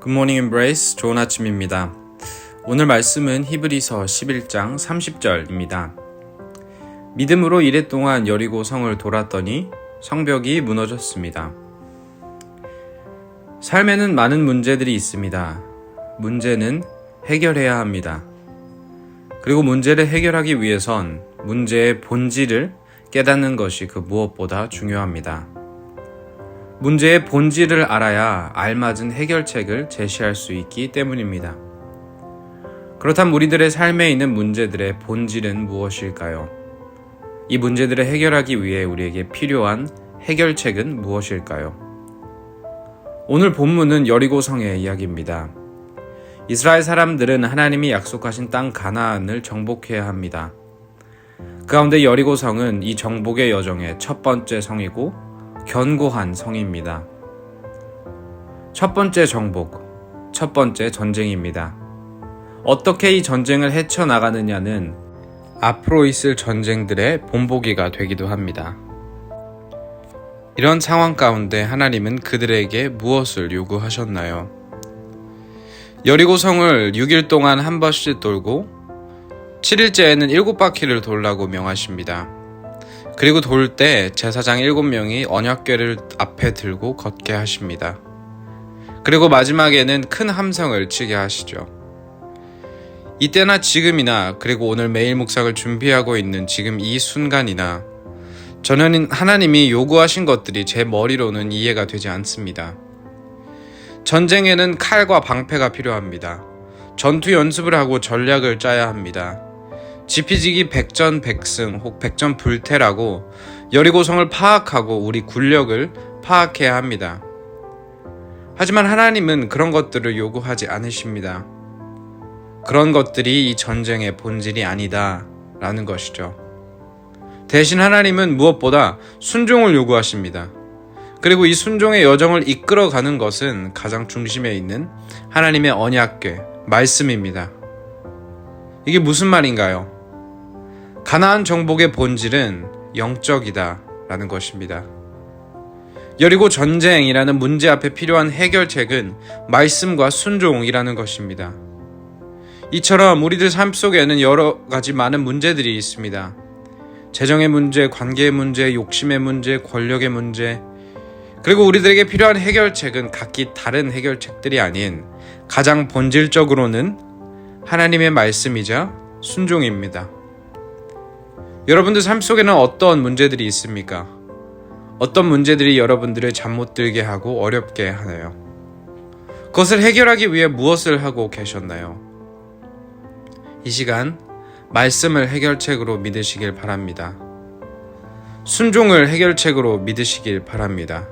굿모닝 엠브레이스 좋은 아침입니다. 오늘 말씀은 히브리서 11장 30절입니다. 믿음으로 이레 동안 여리고 성을 돌았더니 성벽이 무너졌습니다. 삶에는 많은 문제들이 있습니다. 문제는 해결해야 합니다. 그리고 문제를 해결하기 위해선 문제의 본질을 깨닫는 것이 그 무엇보다 중요합니다. 문제의 본질을 알아야 알맞은 해결책을 제시할 수 있기 때문입니다. 그렇다면 우리들의 삶에 있는 문제들의 본질은 무엇일까요? 이 문제들을 해결하기 위해 우리에게 필요한 해결책은 무엇일까요? 오늘 본문은 여리고성의 이야기입니다. 이스라엘 사람들은 하나님이 약속하신 땅 가나안을 정복해야 합니다. 그 가운데 여리고성은 이 정복의 여정의 첫 번째 성이고 견고한 성입니다. 첫 번째 정복, 첫 번째 전쟁입니다. 어떻게 이 전쟁을 헤쳐나가느냐는 앞으로 있을 전쟁들의 본보기가 되기도 합니다. 이런 상황 가운데 하나님은 그들에게 무엇을 요구하셨나요? 여리고성을 6일 동안 한 번씩 돌고 7일째에는 7바퀴를 돌라고 명하십니다. 그리고 돌 때 제사장 7명이 언약궤를 앞에 들고 걷게 하십니다. 그리고 마지막에는 큰 함성을 치게 하시죠. 이때나 지금이나 그리고 오늘 매일 묵상을 준비하고 있는 지금 이 순간이나 저는 하나님이 요구하신 것들이 제 머리로는 이해가 되지 않습니다. 전쟁에는 칼과 방패가 필요합니다. 전투 연습을 하고 전략을 짜야 합니다. 지피지기 백전백승 혹 백전불태라고 여리고성을 파악하고 우리 군력을 파악해야 합니다. 하지만 하나님은 그런 것들을 요구하지 않으십니다. 그런 것들이 이 전쟁의 본질이 아니다 라는 것이죠. 대신 하나님은 무엇보다 순종을 요구하십니다. 그리고 이 순종의 여정을 이끌어가는 것은 가장 중심에 있는 하나님의 언약궤, 말씀입니다. 이게 무슨 말인가요? 가나안 정복의 본질은 영적이다 라는 것입니다. 여리고 전쟁이라는 문제 앞에 필요한 해결책은 말씀과 순종이라는 것입니다. 이처럼 우리들 삶 속에는 여러 가지 많은 문제들이 있습니다. 재정의 문제, 관계의 문제, 욕심의 문제, 권력의 문제, 그리고 우리들에게 필요한 해결책은 각기 다른 해결책들이 아닌 가장 본질적으로는 하나님의 말씀이자 순종입니다. 여러분들 삶 속에는 어떤 문제들이 있습니까? 어떤 문제들이 여러분들을 잠 못 들게 하고 어렵게 하나요? 그것을 해결하기 위해 무엇을 하고 계셨나요? 이 시간 말씀을 해결책으로 믿으시길 바랍니다. 순종을 해결책으로 믿으시길 바랍니다.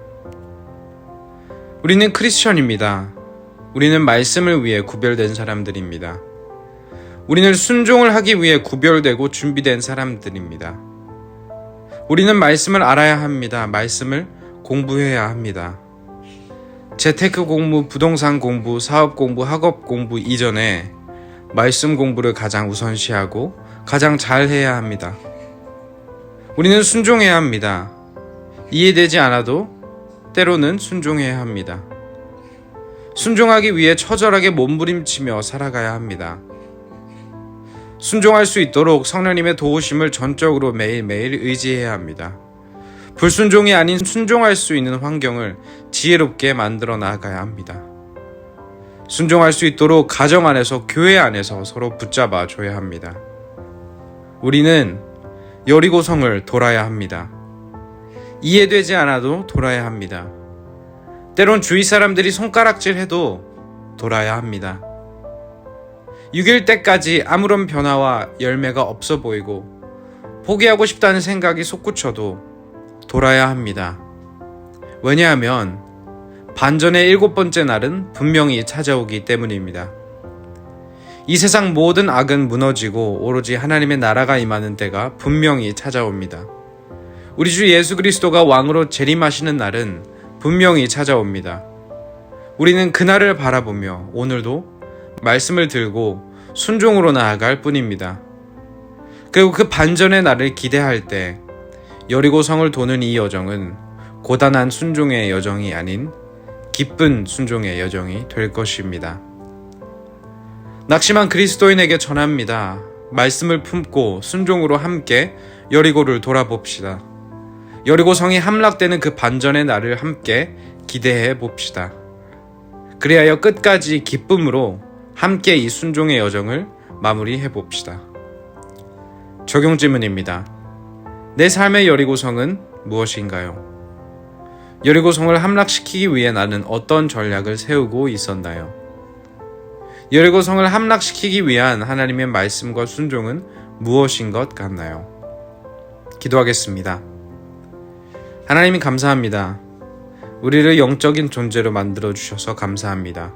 우리는 크리스천입니다. 우리는 말씀을 위해 구별된 사람들입니다. 우리는 순종을 하기 위해 구별되고 준비된 사람들입니다. 우리는 말씀을 알아야 합니다. 말씀을 공부해야 합니다. 재테크 공부, 부동산 공부, 사업 공부, 학업 공부 이전에 말씀 공부를 가장 우선시하고 가장 잘해야 합니다. 우리는 순종해야 합니다. 이해되지 않아도 때로는 순종해야 합니다. 순종하기 위해 처절하게 몸부림치며 살아가야 합니다. 순종할 수 있도록 성령님의 도우심을 전적으로 매일매일 의지해야 합니다. 불순종이 아닌 순종할 수 있는 환경을 지혜롭게 만들어 나가야 합니다. 순종할 수 있도록 가정 안에서, 교회 안에서 서로 붙잡아 줘야 합니다. 우리는 여리고성을 돌아야 합니다. 이해되지 않아도 돌아야 합니다. 때론 주위 사람들이 손가락질해도 돌아야 합니다. 6일 때까지 아무런 변화와 열매가 없어 보이고 포기하고 싶다는 생각이 솟구쳐도 돌아야 합니다. 왜냐하면 반전의 7번째 날은 분명히 찾아오기 때문입니다. 이 세상 모든 악은 무너지고 오로지 하나님의 나라가 임하는 때가 분명히 찾아옵니다. 우리 주 예수 그리스도가 왕으로 재림하시는 날은 분명히 찾아옵니다. 우리는 그날을 바라보며 오늘도 말씀을 들고 순종으로 나아갈 뿐입니다. 그리고 그 반전의 날을 기대할 때 여리고성을 도는 이 여정은 고단한 순종의 여정이 아닌 기쁜 순종의 여정이 될 것입니다. 낙심한 그리스도인에게 전합니다. 말씀을 품고 순종으로 함께 여리고를 돌아봅시다. 여리고 성이 함락되는 그 반전의 날을 함께 기대해 봅시다. 그리하여 끝까지 기쁨으로 함께 이 순종의 여정을 마무리해 봅시다. 적용 질문입니다. 내 삶의 여리고성은 무엇인가요? 여리고성을 함락시키기 위해 나는 어떤 전략을 세우고 있었나요? 여리고성을 함락시키기 위한 하나님의 말씀과 순종은 무엇인 것 같나요? 기도하겠습니다. 하나님 감사합니다. 우리를 영적인 존재로 만들어 주셔서 감사합니다.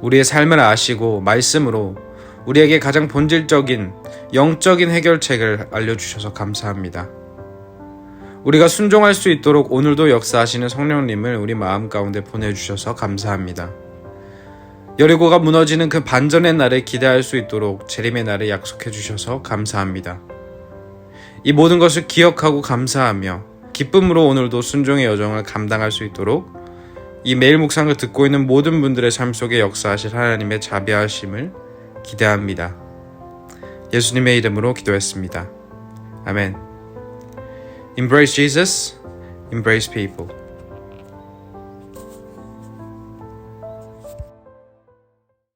우리의 삶을 아시고 말씀으로 우리에게 가장 본질적인 영적인 해결책을 알려주셔서 감사합니다. 우리가 순종할 수 있도록 오늘도 역사하시는 성령님을 우리 마음 가운데 보내주셔서 감사합니다. 여리고가 무너지는 그 반전의 날에 기대할 수 있도록 재림의 날을 약속해 주셔서 감사합니다. 이 모든 것을 기억하고 감사하며 기쁨으로 오늘도 순종의 여정을 감당할 수 있도록 이 매일 묵상을 듣고 있는 모든 분들의 삶 속에 역사하실 하나님의 자비하심을 기대합니다. 예수님의 이름으로 기도했습니다. 아멘. Embrace Jesus, embrace people.